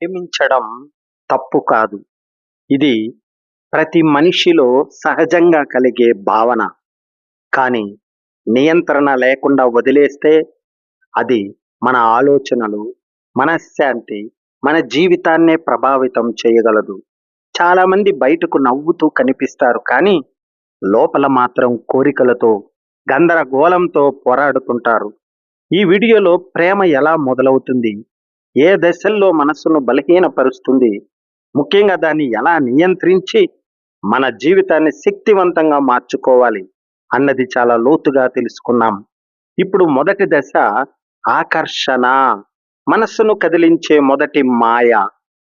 ప్రేమించడం తప్పు కాదు. ఇది ప్రతి మనిషిలో సహజంగా కలిగే భావన. కానీ నియంత్రణ లేకుండా వదిలేస్తే అది మన ఆలోచనలు, మనశ్శాంతి, మన జీవితాన్నే ప్రభావితం చేయగలదు. చాలామంది బయటకు నవ్వుతూ కనిపిస్తారు కానీ లోపల మాత్రం కోరికలతో, గందరగోళంతో పోరాడుతుంటారు. ఈ వీడియోలో ప్రేమ ఎలా మొదలవుతుంది? ఏ దశల్లో మనస్సును బలహీనపరుస్తుంది? ముఖ్యంగా దాన్ని ఎలా నియంత్రించి మన జీవితాన్ని శక్తివంతంగా మార్చుకోవాలి అన్నది చాలా లోతుగా తెలుసుకున్నాం. ఇప్పుడు మొదటి దశ ఆకర్షణ. మనస్సును కదిలించే మొదటి మాయ.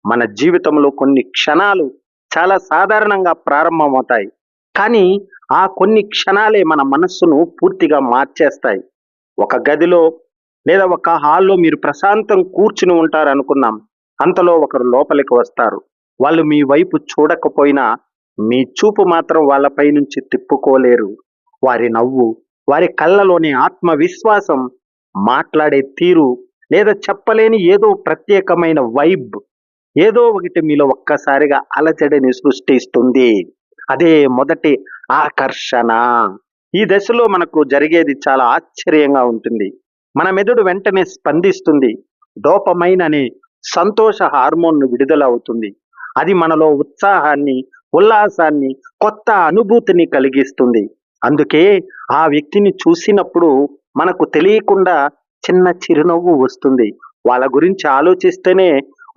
మన జీవితంలో కొన్ని క్షణాలు చాలా సాధారణంగా ప్రారంభమవుతాయి. కానీ ఆ కొన్ని క్షణాలే మన మనస్సును పూర్తిగా మార్చేస్తాయి. ఒక గదిలో లేదా ఒక హాల్లో మీరు ప్రశాంతం కూర్చుని ఉంటారు అనుకున్నాం. అంతలో ఒకరు లోపలికి వస్తారు. వాళ్ళు మీ వైపు చూడకపోయినా మీ చూపు మాత్రం వాళ్ళపై నుంచి తిప్పుకోలేరు. వారి నవ్వు, వారి కళ్ళలోని ఆత్మవిశ్వాసం, మాట్లాడే తీరు లేదా చెప్పలేని ఏదో ప్రత్యేకమైన వైబ్, ఏదో ఒకటి మీలో ఒక్కసారిగా అలజడిని సృష్టిస్తుంది. అదే మొదటి ఆకర్షణ. ఈ దశలో మనకు జరిగేది చాలా ఆశ్చర్యంగా ఉంటుంది. మన మెదడు వెంటనే స్పందిస్తుంది. డోపమైన్ అనే సంతోష హార్మోన్ విడుదల అవుతుంది. అది మనలో ఉత్సాహాన్ని, ఉల్లాసాన్ని, కొత్త అనుభూతిని కలిగిస్తుంది. అందుకే ఆ వ్యక్తిని చూసినప్పుడు మనకు తెలియకుండా చిన్న చిరునవ్వు వస్తుంది. వాళ్ళ గురించి ఆలోచిస్తేనే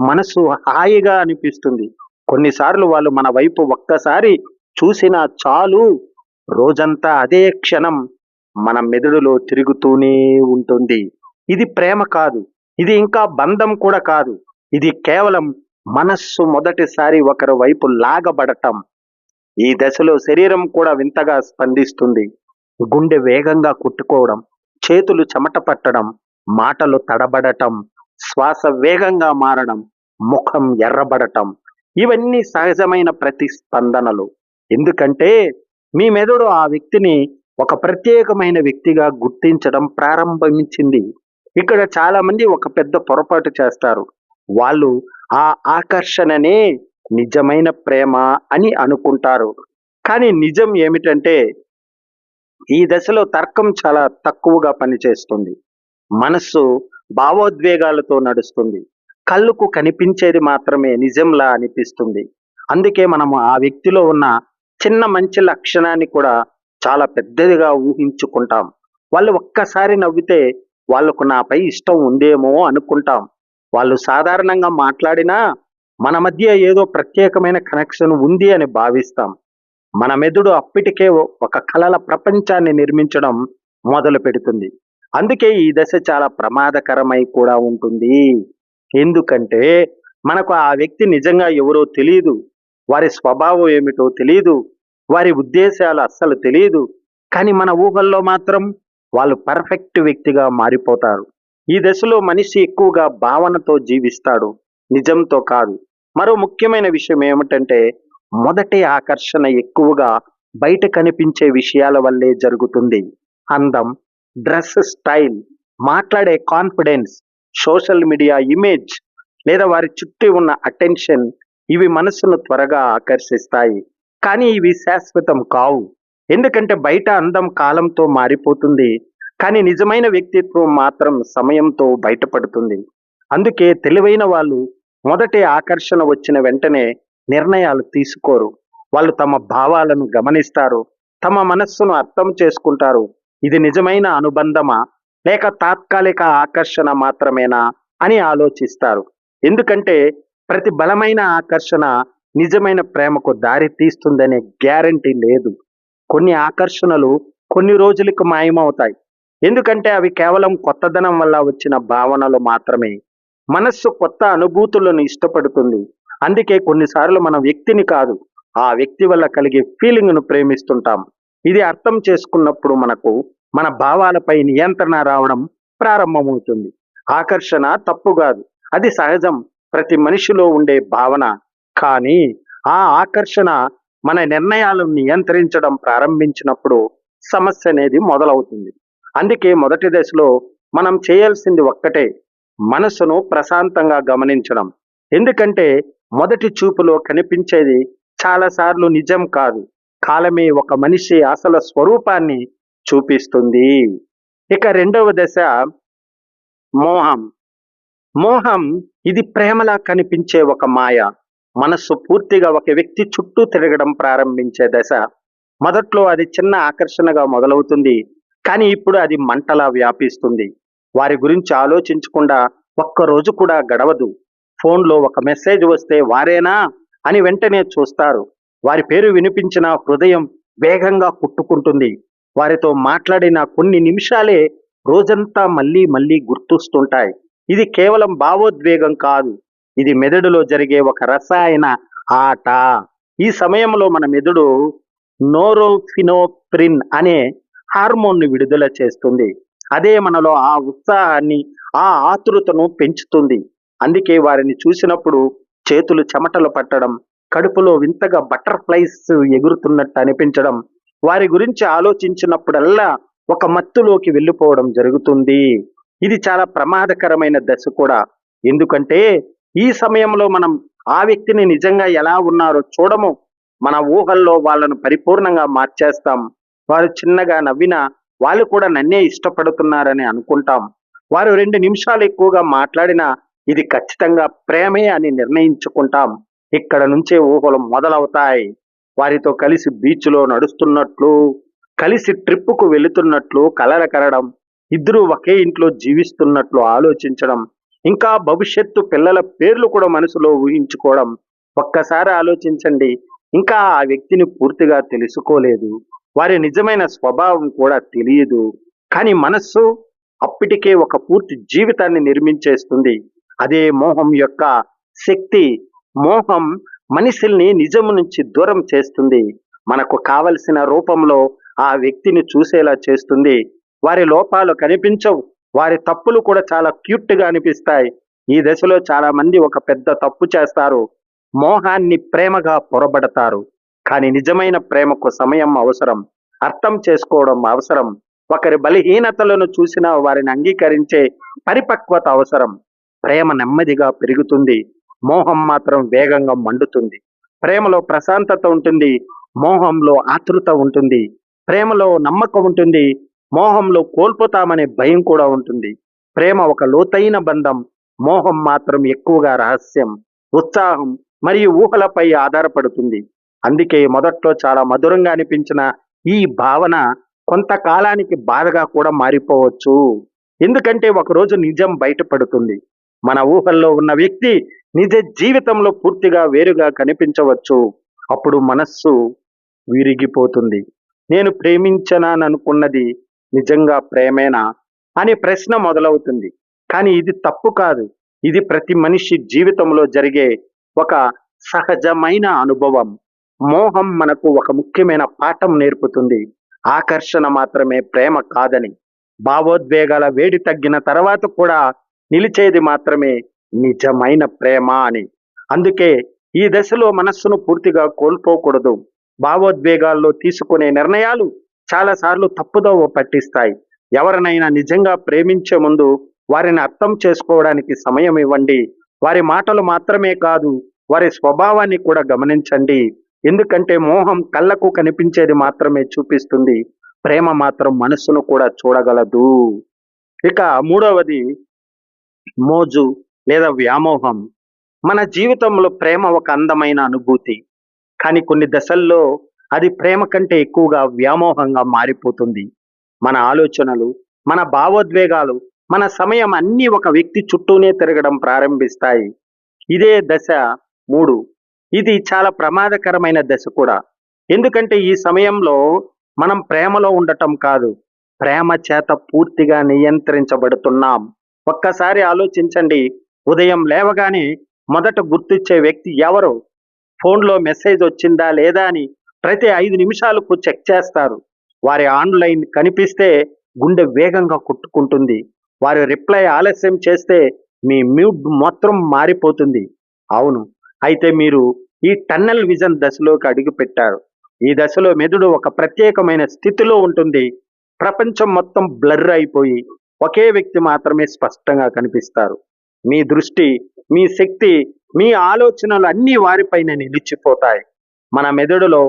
మనసు హాయిగా అనిపిస్తుంది. కొన్నిసార్లు వాళ్ళు మన వైపు ఒక్కసారి చూసినా చాలు, రోజంతా అదే క్షణం మన మెదడులో తిరుగుతూనే ఉంటుంది. ఇది ప్రేమ కాదు. ఇది ఇంకా బంధం కూడా కాదు. ఇది కేవలం మనస్సు మొదటిసారి ఒకరి వైపు లాగబడటం. ఈ దశలో శరీరం కూడా వింతగా స్పందిస్తుంది. గుండె వేగంగా కొట్టుకోవడం, చేతులు చెమట పట్టడం, మాటలు తడబడటం, శ్వాస వేగంగా మారడం, ముఖం ఎర్రబడటం, ఇవన్నీ సహజమైన ప్రతిస్పందనలు. ఎందుకంటే మీ మెదడు ఆ వ్యక్తిని ఒక ప్రత్యేకమైన వ్యక్తిగా గుర్తించడం ప్రారంభించింది. ఇక్కడ చాలా మంది ఒక పెద్ద పొరపాటు చేస్తారు. వాళ్ళు ఆ ఆకర్షణనే నిజమైన ప్రేమ అని అనుకుంటారు. కానీ నిజం ఏమిటంటే ఈ దశలో తర్కం చాలా తక్కువగా పనిచేస్తుంది. మనస్సు భావోద్వేగాలతో నడుస్తుంది. కళ్ళకు కనిపించేది మాత్రమే నిజంలా అనిపిస్తుంది. అందుకే మనము ఆ వ్యక్తిలో ఉన్న చిన్న మంచి లక్షణాన్ని కూడా చాలా పెద్దదిగా ఊహించుకుంటాం. వాళ్ళు ఒక్కసారి నవ్వితే వాళ్ళకు నాపై ఇష్టం ఉందేమో అనుకుంటాం. వాళ్ళు సాధారణంగా మాట్లాడినా మన మధ్య ఏదో ప్రత్యేకమైన కనెక్షన్ ఉంది అని భావిస్తాం. మన మెదడు అప్పటికే ఒక కలల ప్రపంచాన్ని నిర్మించడం మొదలు పెడుతుంది. అందుకే ఈ దశ చాలా ప్రమాదకరమై కూడా ఉంటుంది. ఎందుకంటే మనకు ఆ వ్యక్తి నిజంగా ఎవరో తెలియదు. వారి స్వభావం ఏమిటో తెలియదు. వారి ఉద్దేశాలు అస్సలు తెలియదు. కానీ మన ఊహల్లో మాత్రం వాళ్ళు పర్ఫెక్ట్ వ్యక్తిగా మారిపోతారు. ఈ దశలో మనిషి ఎక్కువగా భావనతో జీవిస్తాడు, నిజంతో కాదు. మరో ముఖ్యమైన విషయం ఏమిటంటే మొదటి ఆకర్షణ ఎక్కువగా బయట కనిపించే విషయాల వల్లే జరుగుతుంది. అందం, డ్రెస్ స్టైల్, మాట్లాడే కాన్ఫిడెన్స్, సోషల్ మీడియా ఇమేజ్ లేదా వారి చుట్టూ ఉన్న అటెన్షన్, ఇవి మనసును త్వరగా ఆకర్షిస్తాయి. కానీ ఇవి శాశ్వతం కావు. ఎందుకంటే బయట అందం కాలంతో మారిపోతుంది. కానీ నిజమైన వ్యక్తిత్వం మాత్రం సమయంతో బయటపడుతుంది. అందుకే తెలివైన వాళ్ళు మొదటి ఆకర్షణ వచ్చిన వెంటనే నిర్ణయాలు తీసుకోరు. వాళ్ళు తమ భావాలను గమనిస్తారు. తమ మనస్సును అర్థం చేసుకుంటారు. ఇది నిజమైన అనుబంధమా లేక తాత్కాలిక ఆకర్షణ మాత్రమేనా అని ఆలోచిస్తారు. ఎందుకంటే ప్రతి బలమైన ఆకర్షణ నిజమైన ప్రేమకు దారి తీస్తుందనే గ్యారంటీ లేదు. కొన్ని ఆకర్షణలు కొన్ని రోజులకు మాయమవుతాయి. ఎందుకంటే అవి కేవలం కొత్తదనం వల్ల వచ్చిన భావనలు మాత్రమే. మనస్సు కొత్త అనుభూతులను ఇష్టపడుతుంది. అందుకే కొన్నిసార్లు మన వ్యక్తిని కాదు, ఆ వ్యక్తి వల్ల కలిగే ఫీలింగ్ను ప్రేమిస్తుంటాం. ఇది అర్థం చేసుకున్నప్పుడు మనకు మన భావాలపై నియంత్రణ రావడం ప్రారంభమవుతుంది. ఆకర్షణ తప్పు కాదు, అది సహజం, ప్రతి మనిషిలో ఉండే భావన. కానీ ఆ ఆకర్షణ మన నిర్ణయాలను నియంత్రించడం ప్రారంభించినప్పుడు సమస్య అనేది మొదలవుతుంది. అందుకే మొదటి దశలో మనం చేయాల్సింది ఒక్కటే, మనసును ప్రశాంతంగా గమనించడం. ఎందుకంటే మొదటి చూపులో కనిపించేది చాలాసార్లు నిజం కాదు. కాలమే ఒక మనిషి అసలు స్వరూపాన్ని చూపిస్తుంది. ఇక రెండవ దశ మోహం. మోహం ఇది ప్రేమలా కనిపించే ఒక మాయ. మనస్సు పూర్తిగా ఒక వ్యక్తి చుట్టూ తిరగడం ప్రారంభించే దశ. మొదట్లో అది చిన్న ఆకర్షణగా మొదలవుతుంది. కానీ ఇప్పుడు అది మంటలా వ్యాపిస్తుంది. వారి గురించి ఆలోచించకుండా ఒక్కరోజు కూడా గడవదు. ఫోన్లో ఒక మెసేజ్ వస్తే వారేనా అని వెంటనే చూస్తారు. వారి పేరు వినిపించిన హృదయం వేగంగా కుట్టుకుంటుంది. వారితో మాట్లాడిన కొన్ని నిమిషాలే రోజంతా మళ్ళీ మళ్ళీ గుర్తొస్తుంటాయి. ఇది కేవలం భావోద్వేగం కాదు. ఇది మెదడులో జరిగే ఒక రసాయన ఆట. ఈ సమయంలో మన మెదడు నోరోఫినోఫ్రిన్ అనే హార్మోన్ను విడుదల చేస్తుంది. అదే మనలో ఆ ఉత్సాహాన్ని, ఆ ఆతృతను పెంచుతుంది. అందుకే వారిని చూసినప్పుడు చేతులు చెమటలు పట్టడం, కడుపులో వింతగా బటర్‌ఫ్లైస్ ఎగురుతున్నట్టు అనిపించడం, వారి గురించి ఆలోచించినప్పుడల్లా ఒక మత్తులోకి వెళ్ళిపోవడం జరుగుతుంది. ఇది చాలా ప్రమాదకరమైన దశ కూడా. ఎందుకంటే ఈ సమయంలో మనం ఆ వ్యక్తిని నిజంగా ఎలా ఉన్నారో చూడము. మన ఊహల్లో వాళ్ళను పరిపూర్ణంగా మార్చేస్తాం. వారు చిన్నగా నవ్వినా వాళ్ళు కూడా నన్నే ఇష్టపడుతున్నారని అనుకుంటాం. వారు 2 నిమిషాలు ఎక్కువగా మాట్లాడినా ఇది ఖచ్చితంగా ప్రేమే అని నిర్ణయించుకుంటాం. ఇక్కడ నుంచే ఊహలు మొదలవుతాయి. వారితో కలిసి బీచ్‌లో నడుస్తున్నట్లు, కలిసి ట్రిప్పుకు వెళుతున్నట్లు కలలు కనడం, ఇద్దరూ ఒకే ఇంట్లో జీవిస్తున్నట్లు ఆలోచించడం, ఇంకా భవిష్యత్తు పిల్లల పేర్లు కూడా మనసులో ఊహించుకోవడం. ఒక్కసారి ఆలోచించండి. ఇంకా ఆ వ్యక్తిని పూర్తిగా తెలుసుకోలేదు. వారి నిజమైన స్వభావం కూడా తెలియదు. కానీ మనస్సు అప్పటికే ఒక పూర్తి జీవితాన్ని నిర్మించేస్తుంది. అదే మోహం యొక్క శక్తి. మోహం మనుషుల్ని నిజము నుంచి దూరం చేస్తుంది. మనకు కావలసిన రూపంలో ఆ వ్యక్తిని చూసేలా చేస్తుంది. వారి లోపాలు కనిపించవు. వారి తప్పులు కూడా చాలా క్యూట్‌గా అనిపిస్తాయి. ఈ దశలో చాలా మంది ఒక పెద్ద తప్పు చేస్తారు. మోహాన్ని ప్రేమగా పొరబడతారు. కానీ నిజమైన ప్రేమకు సమయం అవసరం. అర్థం చేసుకోవడం అవసరం. ఒకరి బలహీనతలను చూసినా వారిని అంగీకరించే పరిపక్వత అవసరం. ప్రేమ నెమ్మదిగా పెరుగుతుంది. మోహం మాత్రం వేగంగా మండుతుంది. ప్రేమలో ప్రశాంతత ఉంటుంది. మోహంలో ఆతృత ఉంటుంది. ప్రేమలో నమ్మకం ఉంటుంది. మోహంలో కోల్పోతామనే భయం కూడా ఉంటుంది. ప్రేమ ఒక లోతైన బంధం. మోహం మాత్రం ఎక్కువగా రహస్యం, ఉత్సాహం మరియు ఊహలపై ఆధారపడుతుంది. అందుకే మొదట్లో చాలా మధురంగా అనిపించిన ఈ భావన కొంతకాలానికి బాధగా కూడా మారిపోవచ్చు. ఎందుకంటే ఒకరోజు నిజం బయటపడుతుంది. మన ఊహల్లో ఉన్న వ్యక్తి నిజ జీవితంలో పూర్తిగా వేరుగా కనిపించవచ్చు. అప్పుడు మనస్సు విరిగిపోతుంది. నేను ప్రేమించనాననుకున్నది నిజంగా ప్రేమేనా అనే ప్రశ్న మొదలవుతుంది. కానీ ఇది తప్పు కాదు. ఇది ప్రతి మనిషి జీవితంలో జరిగే ఒక సహజమైన అనుభవం. మోహం మనకు ఒక ముఖ్యమైన పాఠం నేర్పుతుంది. ఆకర్షణ మాత్రమే ప్రేమ కాదని. భావోద్వేగాల వేడి తగ్గిన తర్వాత కూడా నిలిచేది మాత్రమే నిజమైన ప్రేమ అని. అందుకే ఈ దశలో మనస్సును పూర్తిగా కోల్పోకూడదు. భావోద్వేగాల్లో తీసుకునే నిర్ణయాలు చాలాసార్లు తప్పుదోవ పట్టిస్తాయి. ఎవరినైనా నిజంగా ప్రేమించే ముందు వారిని అర్థం చేసుకోవడానికి సమయం ఇవ్వండి. వారి మాటలు మాత్రమే కాదు, వారి స్వభావాన్ని కూడా గమనించండి. ఎందుకంటే మోహం కళ్ళకు కనిపించేది మాత్రమే చూపిస్తుంది. ప్రేమ మాత్రం మనస్సును కూడా చూడగలదు. ఇక మూడవది మోజు లేదా వ్యామోహం. మన జీవితంలో ప్రేమ ఒక అందమైన అనుభూతి. కానీ కొన్ని దశల్లో అది ప్రేమ కంటే ఎక్కువగా వ్యామోహంగా మారిపోతుంది. మన ఆలోచనలు, మన భావోద్వేగాలు, మన సమయం అన్నీ ఒక వ్యక్తి చుట్టూనే తిరగడం ప్రారంభిస్తాయి. ఇదే దశ 3. ఇది చాలా ప్రమాదకరమైన దశ కూడా. ఎందుకంటే ఈ సమయంలో మనం ప్రేమలో ఉండటం కాదు, ప్రేమ చేత పూర్తిగా నియంత్రించబడుతున్నాం. ఒక్కసారి ఆలోచించండి. ఉదయం లేవగానే మొదట గుర్తొచ్చే వ్యక్తి ఎవరు? ఫోన్లో మెసేజ్ వచ్చిందా లేదా అని ప్రతి 5 నిమిషాలకు చెక్ చేస్తారు. వారి ఆన్లైన్ కనిపిస్తే గుండె వేగంగా కొట్టుకుంటుంది. వారి రిప్లై ఆలస్యం చేస్తే మీ మూడ్ మొత్తం మారిపోతుంది. అవును, అయితే మీరు ఈ టన్నెల్ విజన్ దశలోకి అడుగుపెట్టారు. ఈ దశలో మెదడు ఒక ప్రత్యేకమైన స్థితిలో ఉంటుంది. ప్రపంచం మొత్తం బ్లర్ అయిపోయి ఒకే వ్యక్తి మాత్రమే స్పష్టంగా కనిపిస్తారు. మీ దృష్టి మీ శక్తి, మీ ఆలోచనలు అన్నీ వారిపైన నిలిచిపోతాయి. మన మెదడులో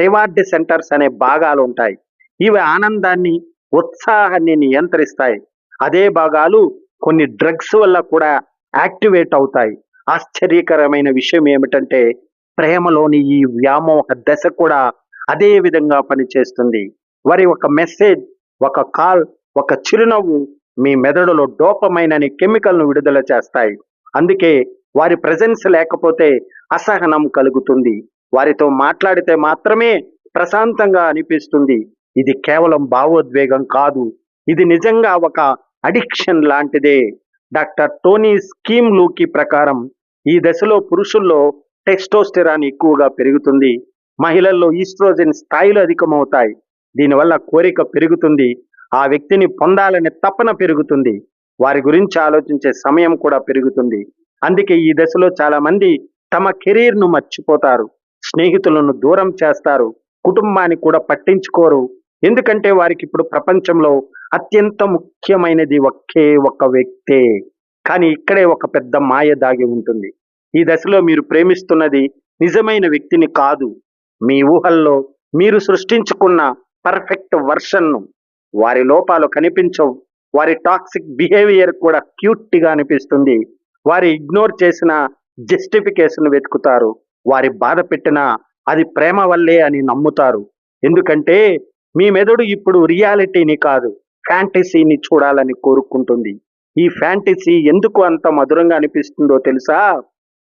రివార్డ్ సెంటర్స్ అనే భాగాలు ఉంటాయి. ఇవి ఆనందాన్ని, ఉత్సాహాన్ని నియంత్రిస్తాయి. అదే భాగాలు కొన్ని డ్రగ్స్ వల్ల కూడా యాక్టివేట్ అవుతాయి. ఆశ్చర్యకరమైన విషయం ఏమిటంటే ప్రేమలోని ఈ వ్యామోహ దశ కూడా అదే విధంగా పనిచేస్తుంది. వారి ఒక మెసేజ్, ఒక కాల్, ఒక చిరునవ్వు మీ మెదడులో డోపమైన్ అనే కెమికల్ను విడుదల చేస్తాయి. అందుకే వారి ప్రెజెన్స్ లేకపోతే అసహనం కలుగుతుంది. వారితో మాట్లాడితే మాత్రమే ప్రశాంతంగా అనిపిస్తుంది. ఇది కేవలం భావోద్వేగం కాదు, ఇది నిజంగా ఒక అడిక్షన్ లాంటిదే. డాక్టర్ టోనీ స్కీమ్ లూకి ప్రకారం ఈ దశలో పురుషుల్లో టెస్టోస్టెరాన్ ఎక్కువగా పెరుగుతుంది, మహిళల్లో ఈస్ట్రోజన్ స్థాయిలు అధికమవుతాయి. దీనివల్ల కోరిక పెరుగుతుంది, ఆ వ్యక్తిని పొందాలనే తపన పెరుగుతుంది, వారి గురించి ఆలోచించే సమయం కూడా పెరుగుతుంది. అందుకే ఈ దశలో చాలా మంది తమ కెరీర్ను మర్చిపోతారు, స్నేహితులను దూరం చేస్తారు, కుటుంబాన్ని కూడా పట్టించుకోరు. ఎందుకంటే వారికి ఇప్పుడు ప్రపంచంలో అత్యంత ముఖ్యమైనది ఒకే ఒక వ్యక్తే. కానీ ఇక్కడే ఒక పెద్ద మాయ దాగి ఉంటుంది. ఈ దశలో మీరు ప్రేమిస్తున్నది నిజమైన వ్యక్తిని కాదు, మీ ఊహల్లో మీరు సృష్టించుకున్న పర్ఫెక్ట్ వర్షన్ను. వారి లోపాలు కనిపించవు, వారి టాక్సిక్ బిహేవియర్ కూడా క్యూట్గా అనిపిస్తుంది. వారి ఇగ్నోర్ చేసిన జస్టిఫికేషన్ వెతుకుతారు, వారి బాధ పెట్టినా అది ప్రేమ వల్లే అని నమ్ముతారు. ఎందుకంటే మీ మెదడు ఇప్పుడు రియాలిటీని కాదు, ఫ్యాంటసీని చూడాలని కోరుకుంటుంది. ఈ ఫ్యాంటసీ ఎందుకు అంత మధురంగా అనిపిస్తుందో తెలుసా?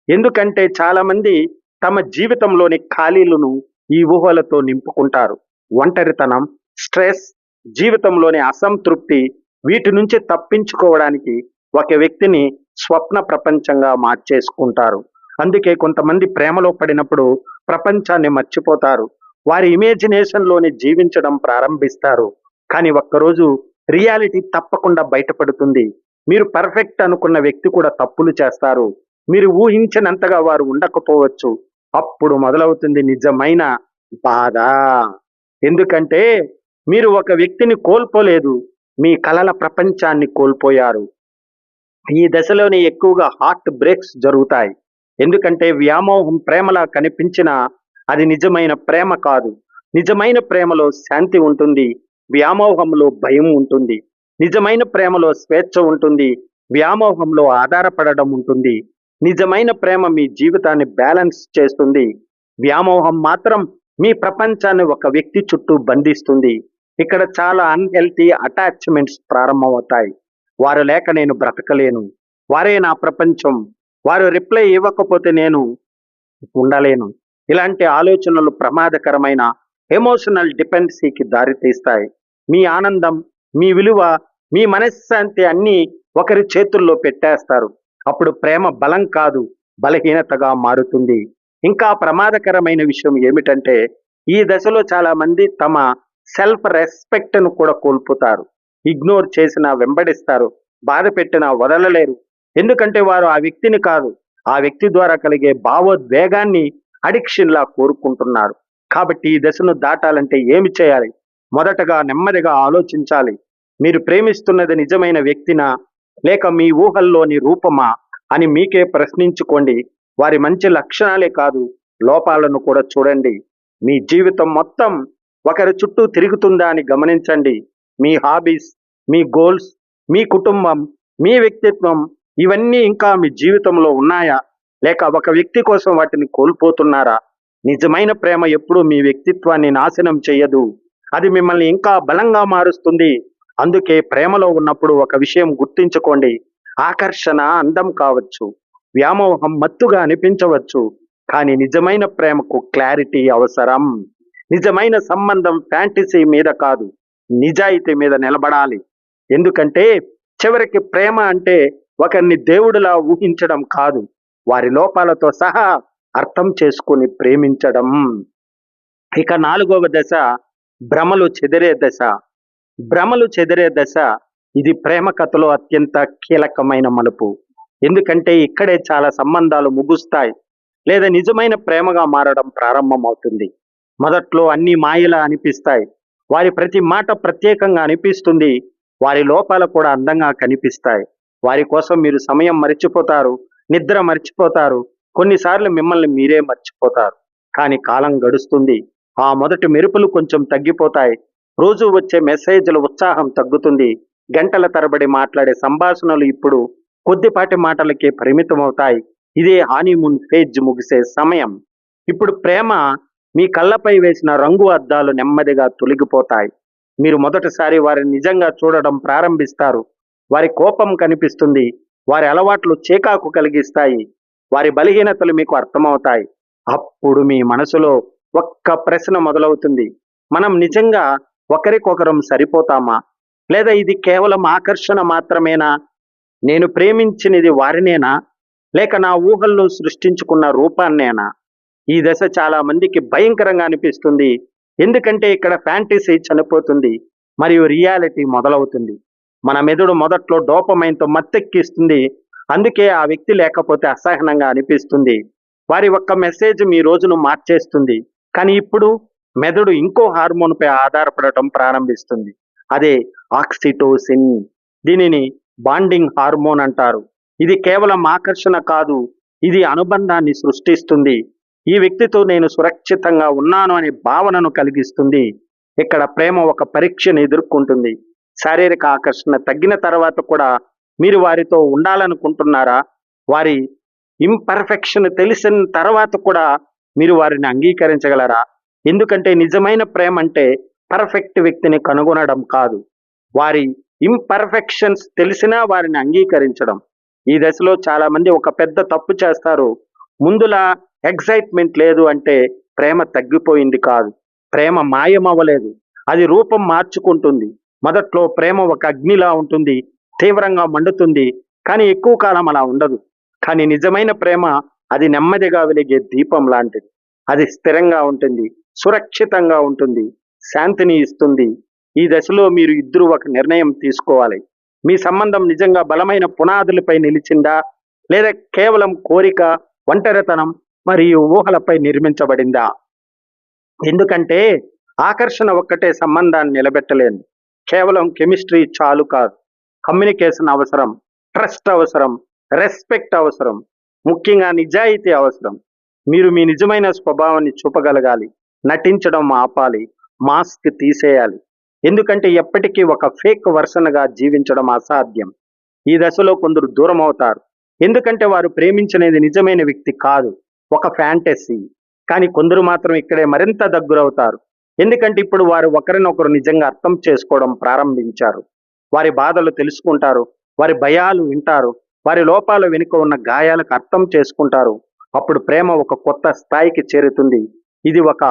ఎందుకంటే చాలా మంది తమ జీవితంలోని ఖాళీలను ఈ ఊహలతో నింపుకుంటారు. ఒంటరితనం, స్ట్రెస్, జీవితంలోని అసంతృప్తి, వీటి నుంచి తప్పించుకోవడానికి ఒక వ్యక్తిని స్వప్న ప్రపంచంగా మార్చేసుకుంటారు. అందుకే కొంతమంది ప్రేమలో పడినప్పుడు ప్రపంచాన్ని మర్చిపోతారు, వారి ఇమేజినేషన్లోనే జీవించడం ప్రారంభిస్తారు. కానీ ఒక్కరోజు రియాలిటీ తప్పకుండా బయటపడుతుంది. మీరు పర్ఫెక్ట్ అనుకున్న వ్యక్తి కూడా తప్పులు చేస్తారు, మీరు ఊహించినంతగా వారు ఉండకపోవచ్చు. అప్పుడు మొదలవుతుంది నిజమైన బాధ. ఎందుకంటే మీరు ఒక వ్యక్తిని కోల్పోలేదు, మీ కలల ప్రపంచాన్ని కోల్పోయారు. ఈ దశలోనే ఎక్కువగా హార్ట్ బ్రేక్స్ జరుగుతాయి. ఎందుకంటే వ్యామోహం ప్రేమలా కనిపించినా అది నిజమైన ప్రేమ కాదు. నిజమైన ప్రేమలో శాంతి ఉంటుంది, వ్యామోహంలో భయం ఉంటుంది. నిజమైన ప్రేమలో స్వేచ్ఛ ఉంటుంది, వ్యామోహంలో ఆధారపడడం ఉంటుంది. నిజమైన ప్రేమ మీ జీవితాన్ని బ్యాలెన్స్ చేస్తుంది, వ్యామోహం మాత్రం మీ ప్రపంచాన్ని ఒక వ్యక్తి చుట్టూ బంధిస్తుంది. ఇక్కడ చాలా అన్హెల్తీ అటాచ్మెంట్స్ ప్రారంభమవుతాయి. వారు లేక నేను బ్రతకలేను, వారే నా ప్రపంచం, వారు రిప్లై ఇవ్వకపోతే నేను ఉండలేను. ఇలాంటి ఆలోచనలు ప్రమాదకరమైన ఎమోషనల్ డిపెండెన్సీకి దారితీస్తాయి. మీ ఆనందం, మీ విలువ, మీ మనశ్శాంతి అన్నీ ఒకరి చేతుల్లో పెట్టేస్తారు. అప్పుడు ప్రేమ బలం కాదు, బలహీనతగా మారుతుంది. ఇంకా ప్రమాదకరమైన విషయం ఏమిటంటే ఈ దశలో చాలా మంది తమ సెల్ఫ్ రెస్పెక్ట్ను కూడా కోల్పోతారు. ఇగ్నోర్ చేసినా వెంబడిస్తారు, బాధ పెట్టినా వదలలేరు. ఎందుకంటే వారు ఆ వ్యక్తిని కాదు, ఆ వ్యక్తి ద్వారా కలిగే భావోద్వేగాన్ని అడిక్షన్లా కోరుకుంటున్నారు. కాబట్టి ఈ దశను దాటాలంటే ఏమి చేయాలి? మొదటగా నెమ్మదిగా ఆలోచించాలి. మీరు ప్రేమిస్తున్నది నిజమైన వ్యక్తినా లేక మీ ఊహల్లోని రూపమా అని మీకే ప్రశ్నించుకోండి. వారి మంచి లక్షణాలే కాదు, లోపాలను కూడా చూడండి. మీ జీవితం మొత్తం ఒకరి చుట్టూ తిరుగుతుందా అని గమనించండి. మీ హాబీస్, మీ గోల్స్, మీ కుటుంబం, మీ వ్యక్తిత్వం ఇవన్నీ ఇంకా మీ జీవితంలో ఉన్నాయా? లేక ఒక వ్యక్తి కోసం వాటిని కోల్పోతున్నారా? నిజమైన ప్రేమ ఎప్పుడూ మీ వ్యక్తిత్వాన్ని నాశనం చేయదు, అది మిమ్మల్ని ఇంకా బలంగా మారుస్తుంది. అందుకే ప్రేమలో ఉన్నప్పుడు ఒక విషయం గుర్తుంచుకోండి, ఆకర్షణ అందం కావచ్చు, వ్యామోహం మత్తుగా అనిపించవచ్చు, కానీ నిజమైన ప్రేమకు క్లారిటీ అవసరం. నిజమైన సంబంధం ఫ్యాంటసీ మీద కాదు, నిజాయితీ మీద నిలబడాలి. ఎందుకంటే చివరికి ప్రేమ అంటే ఒకరిని దేవుడిలా ఊహించడం కాదు, వారి లోపాలతో సహా అర్థం చేసుకుని ప్రేమించడం. ఇక 4వ దశ భ్రమలు చెదిరే దశ. భ్రమలు చెదిరే దశ ఇది ప్రేమ కథలో అత్యంత కీలకమైన మలుపు. ఎందుకంటే ఇక్కడే చాలా సంబంధాలు ముగుస్తాయి లేదా నిజమైన ప్రేమగా మారడం ప్రారంభమవుతుంది. మొదట్లో అన్ని మాయలా అనిపిస్తాయి, వారి ప్రతి మాట ప్రత్యేకంగా అనిపిస్తుంది, వారి లోపాలు కూడా అందంగా కనిపిస్తాయి. వారి కోసం మీరు సమయం మరిచిపోతారు, నిద్ర మర్చిపోతారు. కొన్నిసార్లు మిమ్మల్ని మీరే మర్చిపోతారు. కానీ కాలం గడుస్తుంది. ఆ మొదటి మెరుపులు కొంచెం తగ్గిపోతాయి. రోజు వచ్చే మెసేజ్‌ల ఉత్సాహం తగ్గుతుంది. గంటల తరబడి మాట్లాడే సంభాషణలు ఇప్పుడు కొద్దిపాటి మాటలకే పరిమితమవుతాయి. ఇదే హనీమూన్ ఫేజ్ ముగిసే సమయం. ఇప్పుడు ప్రేమ మీ కళ్ళపై వేసిన రంగు అద్దాలు నెమ్మదిగా తొలగిపోతాయి. మీరు మొదటిసారి వారిని నిజంగా చూడడం ప్రారంభిస్తారు. వారి కోపం కనిపిస్తుంది. వారి అలవాట్లు చికాకు కలిగిస్తాయి. వారి బలహీనతలు మీకు అర్థమవుతాయి. అప్పుడు మీ మనసులో ఒక్క ప్రశ్న మొదలవుతుంది. మనం నిజంగా ఒకరికొకరం సరిపోతామా? లేదా ఇది కేవలం ఆకర్షణ మాత్రమేనా? నేను ప్రేమించినది వారినేనా? లేక నా ఊహల్లో సృష్టించుకున్న రూపాన్నేనా? ఈ దశ చాలా మందికి భయంకరంగా అనిపిస్తుంది. ఎందుకంటే ఇక్కడ ఫ్యాంటసీ చనిపోతుంది మరియు రియాలిటీ మొదలవుతుంది. మన మెదడు మొదట్లో డోపమైన్‌తో మత్తెక్కిస్తుంది. అందుకే ఆ వ్యక్తి లేకపోతే అసహనంగా అనిపిస్తుంది. వారి ఒక్క మెసేజ్ మీ రోజును మార్చేస్తుంది. కానీ ఇప్పుడు మెదడు ఇంకో హార్మోన్‌పై ఆధారపడటం ప్రారంభిస్తుంది. అదే ఆక్సిటోసిన్. దీనిని బాండింగ్ హార్మోన్ అంటారు. ఇది కేవలం ఆకర్షణ కాదు, ఇది అనుబంధాన్ని సృష్టిస్తుంది. ఈ వ్యక్తితో నేను సురక్షితంగా ఉన్నాను అనే భావనను కలిగిస్తుంది. ఇక్కడ ప్రేమ ఒక పరీక్షను ఎదుర్కొంటుంది. శారీరక ఆకర్షణ తగ్గిన తర్వాత కూడా మీరు వారితో ఉండాలనుకుంటున్నారా? వారి ఇంపర్ఫెక్షన్ తెలిసిన తర్వాత కూడా మీరు వారిని అంగీకరించగలరా? ఎందుకంటే నిజమైన ప్రేమ అంటే పర్ఫెక్ట్ వ్యక్తిని కనుగొనడం కాదు, వారి ఇంపర్ఫెక్షన్స్ తెలిసినా వారిని అంగీకరించడం. ఈ దశలో చాలా మంది ఒక పెద్ద తప్పు చేస్తారు. ముందులా ఎక్సైట్మెంట్ లేదు అంటే ప్రేమ తగ్గిపోయింది కాదు, ప్రేమ మాయమవ్వలేదు, అది రూపం మార్చుకుంటుంది. మొదట్లో ప్రేమ ఒక అగ్నిలా ఉంటుంది, తీవ్రంగా మండుతుంది. కానీ ఎక్కువ కాలం అలా ఉండదు. కానీ నిజమైన ప్రేమ అది నెమ్మదిగా వెలిగే దీపం లాంటిది. అది స్థిరంగా ఉంటుంది, సురక్షితంగా ఉంటుంది, శాంతిని ఇస్తుంది. ఈ దశలో మీరు ఇద్దరు ఒక నిర్ణయం తీసుకోవాలి. మీ సంబంధం నిజంగా బలమైన పునాదులపై నిలిచిందా? లేదా కేవలం కోరిక, ఒంటరితనం మరియు ఊహలపై నిర్మించబడిందా? ఎందుకంటే ఆకర్షణ ఒక్కటే సంబంధాన్ని నిలబెట్టలేదు. కేవలం కెమిస్ట్రీ చాలు కాదు. కమ్యూనికేషన్ అవసరం, ట్రస్ట్ అవసరం, రెస్పెక్ట్ అవసరం, ముఖ్యంగా నిజాయితీ అవసరం. మీరు మీ నిజమైన స్వభావాన్ని చూపగలగాలి. నటించడం ఆపాలి, మాస్క్ తీసేయాలి. ఎందుకంటే ఎప్పటికీ ఒక ఫేక్ వర్షన్గా జీవించడం అసాధ్యం. ఈ దశలో కొందరు దూరం అవుతారు. ఎందుకంటే వారు ప్రేమించినది నిజమైన వ్యక్తి కాదు, ఒక ఫ్యాంటసీ. కానీ కొందరు మాత్రం ఇక్కడే మరింత దగ్గరవుతారు. ఎందుకంటే ఇప్పుడు వారు ఒకరినొకరు నిజంగా అర్థం చేసుకోవడం ప్రారంభించారు. వారి బాధలు తెలుసుకుంటారు, వారి భయాలు వింటారు, వారి లోపాల వెనుక ఉన్న గాయాలకు అర్థం చేసుకుంటారు. అప్పుడు ప్రేమ ఒక కొత్త స్థాయికి చేరుతుంది. ఇది ఒక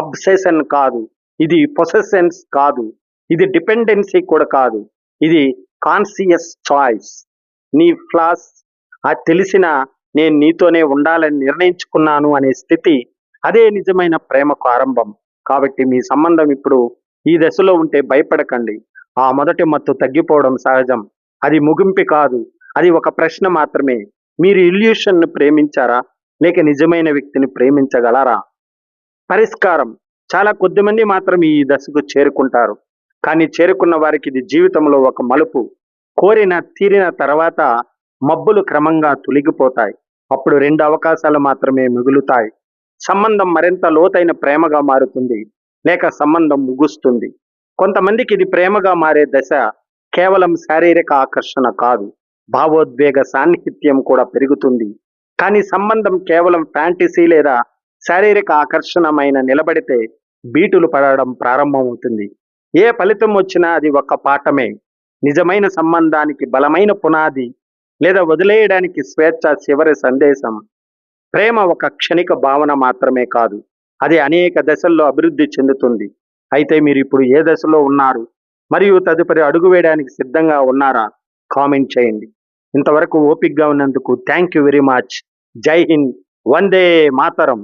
అబ్సెషన్ కాదు, ఇది పొసెషన్స్ కాదు, ఇది డిపెండెన్సీ కూడా కాదు, ఇది కాన్షియస్ చాయిస్. నీ ఫ్లాస్ తెలిసిన నేను నీతోనే ఉండాలని నిర్ణయించుకున్నాను అనే స్థితి, అదే నిజమైన ప్రేమకు ఆరంభం. కాబట్టి మీ సంబంధం ఇప్పుడు ఈ దశలో ఉంటే భయపడకండి. ఆ మొదటి మత్తు తగ్గిపోవడం సహజం. అది ముగింపు కాదు, అది ఒక ప్రశ్న మాత్రమే. మీరు ఇల్యూషన్ను ప్రేమించారా? లేక నిజమైన వ్యక్తిని ప్రేమించగలరా? పరిష్కారం: చాలా కొద్దిమంది మాత్రం ఈ దశకు చేరుకుంటారు. కానీ చేరుకున్న వారికి ఇది జీవితంలో ఒక మలుపు. కోరిన తీరిన తర్వాత మబ్బులు క్రమంగా తొలగిపోతాయి. అప్పుడు 2 అవకాశాలు మాత్రమే మిగులుతాయి. సంబంధం మరింత లోతైన ప్రేమగా మారుతుంది, లేక సంబంధం ముగుస్తుంది. కొంతమందికి ఇది ప్రేమగా మారే దశ కేవలం శారీరక ఆకర్షణ కాదు, భావోద్వేగ సాన్నిహిత్యం కూడా పెరుగుతుంది. కానీ సంబంధం కేవలం ఫ్యాంటసీ లేదా శారీరక ఆకర్షణమైన నిలబడితే బీటులు పడడం ప్రారంభమవుతుంది. ఏ ఫలితం వచ్చినా అది ఒక పాఠమే. నిజమైన సంబంధానికి బలమైన పునాది లేదా వదిలేయడానికి స్వేచ్ఛ చివరి సందేశం. ప్రేమ ఒక క్షణిక భావన మాత్రమే కాదు, అది అనేక దశల్లో అభివృద్ధి చెందుతుంది. అయితే మీరు ఇప్పుడు ఏ దశలో ఉన్నారు మరియు తదుపరి అడుగు వేయడానికి సిద్ధంగా ఉన్నారా? కామెంట్ చేయండి. ఇంతవరకు ఓపికగా ఉన్నందుకు థ్యాంక్ యూ వెరీ మచ్. జై హింద్, వందే మాతరం.